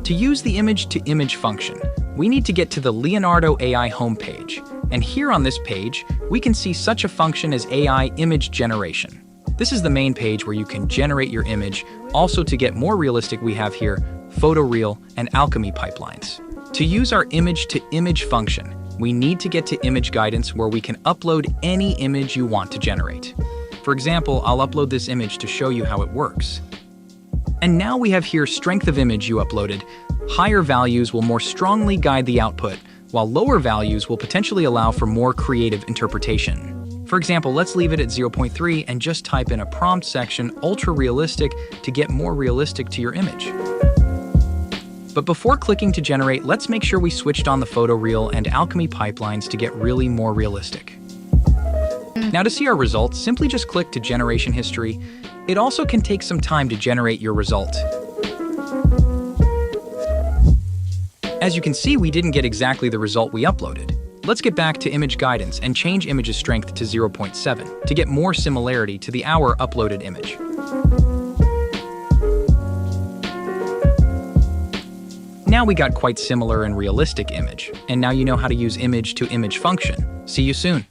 To use the image-to-image function, we need to get to the Leonardo AI homepage. And here on this page, we can see such a function as AI image generation. This is the main page where you can generate your image. Also, to get more realistic, we have here photoreal and alchemy pipelines. To use our image-to-image function, we need to get to image guidance where we can upload any image you want to generate. For example, I'll upload this image to show you how it works. And now we have here strength of image you uploaded. Higher values will more strongly guide the output, while lower values will potentially allow for more creative interpretation. For example, let's leave it at 0.3 and just type in a prompt section ultra realistic to get more realistic to your image. But before clicking to generate, let's make sure we switched on the photoreal and alchemy pipelines to get really more realistic. Now to see our results, simply just click to generation history. It also can take some time to generate your result. As you can see, we didn't get exactly the result we uploaded. Let's get back to image guidance and change image's strength to 0.7 to get more similarity to our uploaded image. Now we got quite similar and realistic image, and now you know how to use image-to-image function. See you soon.